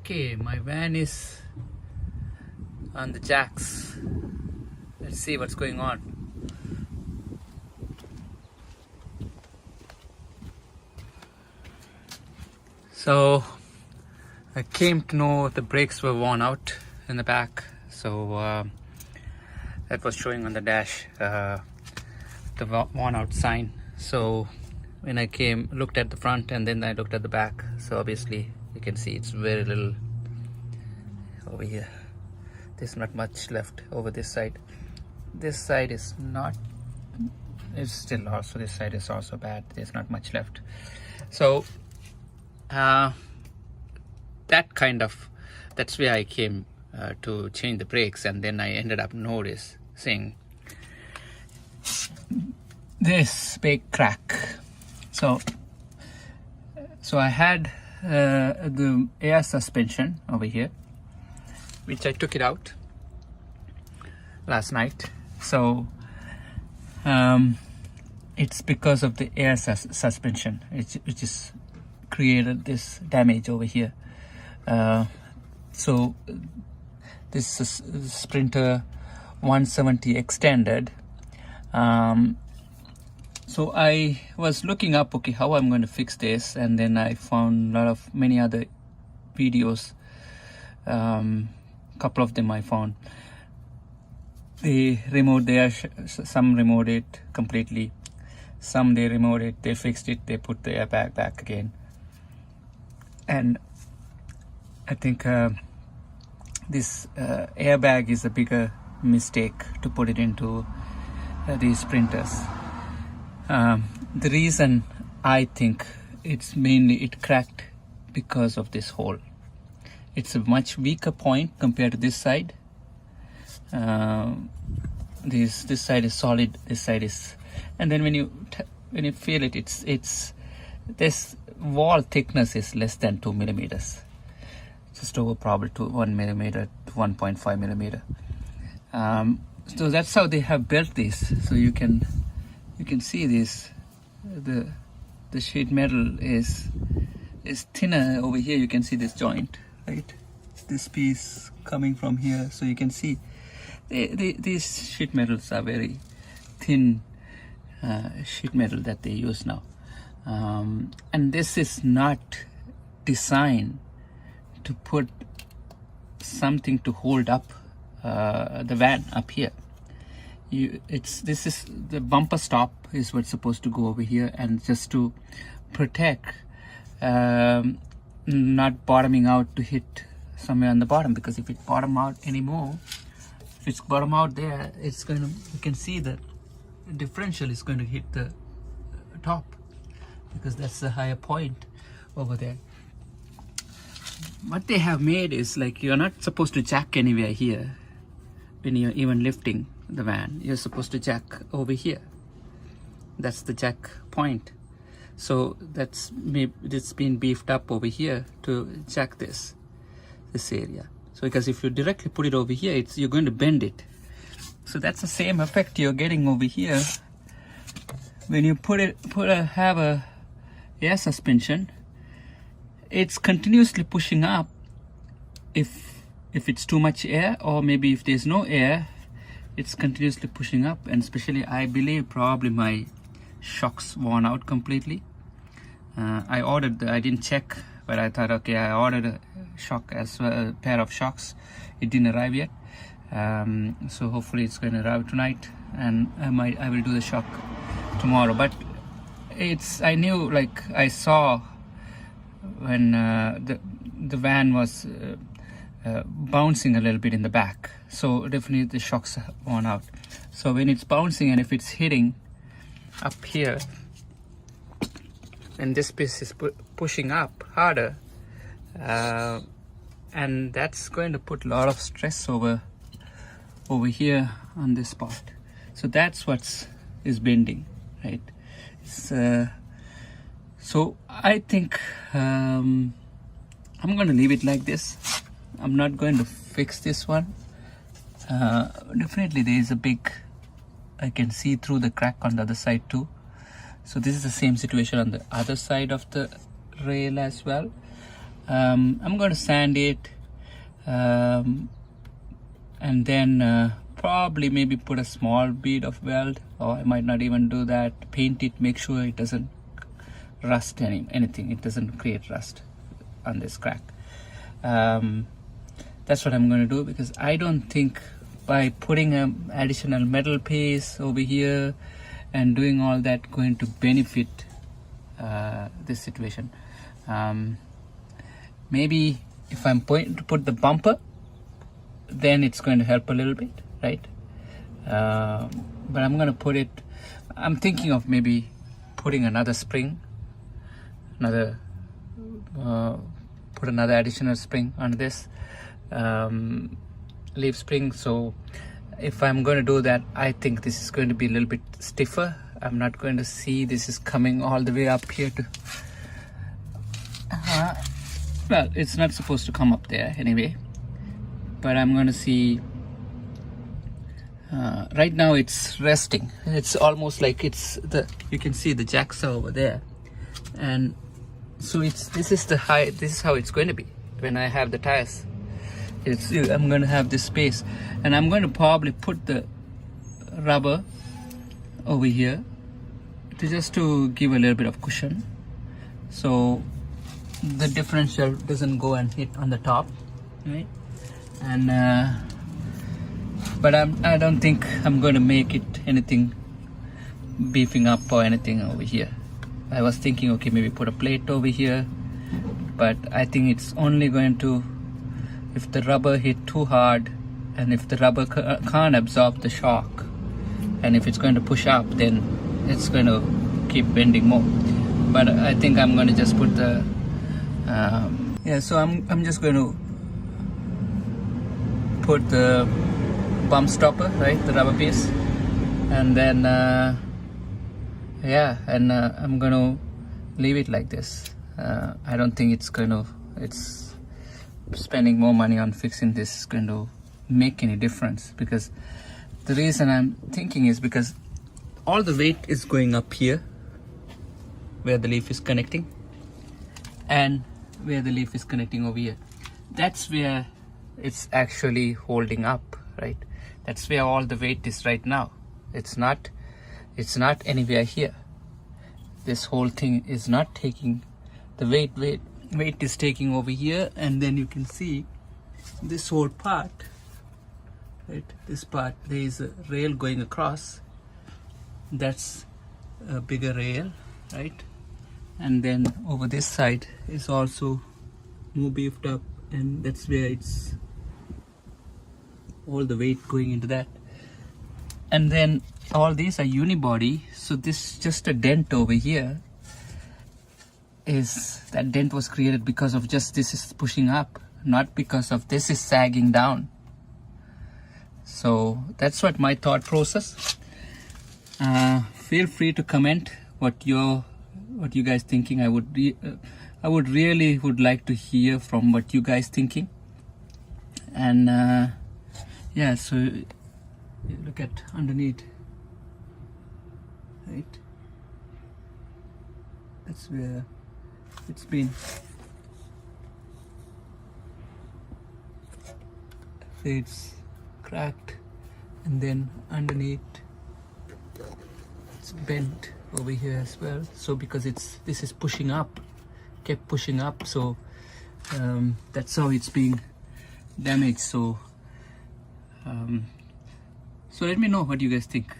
Okay, my van is on the jacks. Let's see what's going on. So I came to know the brakes were worn out in the back, so that was showing on the dash, the worn out sign. So when I came, looked at the front and then I looked at the back, so obviously you can see it's very little over here. There's not much left over this side. This side is not, it's still also, this side is also bad. There's not much left. So that's where I came to change the brakes, and then I ended up noticing this big crack. So I had the air suspension over here, which I took it out last night. So it's because of the air suspension which is created this damage over here. So this is Sprinter 170 extended. So I was looking up, okay, how I'm going to fix this, and then I found many other videos. Couple of them I found. They removed some removed it completely, some they removed it, they fixed it, they put the airbag back again. And I think this airbag is a bigger mistake to put it into these Sprinters. The reason I think it's mainly it cracked because of this hole. It's a much weaker point compared to this side. This side is solid, this side is, and then when you feel it, it's this wall thickness is less than 2 millimeters, just over probably 1 millimeter to 1.5 millimeter. So that's how they have built this. So you can see this, the sheet metal is thinner over here. You can see this joint, right? This piece coming from here, so you can see these sheet metals are very thin sheet metal that they use now, and this is not designed to put something to hold up the van up here. This is the bumper stop is what's supposed to go over here, and just to protect not bottoming out to hit somewhere on the bottom, because if it bottom out anymore, if it's bottom out there, it's going to, you can see the differential is going to hit the top, because that's the higher point over there. What they have made is like, you're not supposed to jack anywhere here when you're even lifting the van. You're supposed to jack over here. That's the jack point. So it's been beefed up over here to jack this area. So because if you directly put it over here, you're going to bend it. So that's the same effect you're getting over here when you have a air suspension. It's continuously pushing up if it's too much air, or maybe if there's no air, it's continuously pushing up. And especially, I believe probably my shocks worn out completely. I didn't check, but I thought, okay, I ordered a pair of shocks. It didn't arrive yet, so hopefully it's going to arrive tonight, and I will do the shock tomorrow. But I knew, like I saw when the van was bouncing a little bit in the back, so definitely the shocks are worn out. So when it's bouncing and if it's hitting up here, and this piece is pushing up harder, and that's going to put a lot of stress over here on this spot. So that's what is bending, right? So I think I'm going to leave it like this. I'm not going to fix this one. Definitely there is a big, I can see through the crack on the other side too. So this is the same situation on the other side of the rail as well. I'm going to sand it, and then probably maybe put a small bead of weld, or I might not even do that. Paint it, make sure it doesn't rust anything. It doesn't create rust on this crack. That's what I'm going to do, because I don't think by putting an additional metal piece over here and doing all that going to benefit this situation. Maybe if I'm going to put the bumper, then it's going to help a little bit, right? But I'm going to put it, I'm thinking of maybe putting another spring, put another additional spring on this leaf spring. So if I'm going to do that, I think this is going to be a little bit stiffer. I'm not going to see this is coming all the way up here to well, it's not supposed to come up there anyway, but I'm going to see right now it's resting. It's almost like it's you can see the jacks are over there, and so this is how it's going to be when I have the tires. I'm going to have this space, and I'm going to probably put the rubber over here to give a little bit of cushion, so the differential doesn't go and hit on the top, right? And but I don't think I'm going to make it anything beefing up or anything over here. I was thinking, okay, maybe put a plate over here, but I think it's only going to, if the rubber hit too hard, and if the rubber can't absorb the shock, and if it's going to push up, then it's going to keep bending more. But I think I'm going to just put the so I'm just going to put the bump stopper, right, the rubber piece, and then I'm going to leave it like this. I don't think it's spending more money on fixing this is going to make any difference, because the reason I'm thinking is because all the weight is going up here where the leaf is connecting, and where the leaf is connecting over here. That's where it's actually holding up, right? That's where all the weight is right now. It's not anywhere here. This whole thing is not taking the weight is taking over here, and then you can see this whole part, right? This part, there is a rail going across. That's a bigger rail, right? And then over this side is also more beefed up, and that's where it's all the weight going into that. And then all these are unibody, so this just a dent over here. That dent was created because of just this is pushing up, not because of this is sagging down. So that's what my thought process. Feel free to comment what you guys thinking. I would really like to hear from what you guys thinking. And so look at underneath, right? That's where it's been. It's cracked, and then underneath it's bent over here as well. So because this is pushing up, kept pushing up, so that's how it's being damaged. So so let me know what you guys think.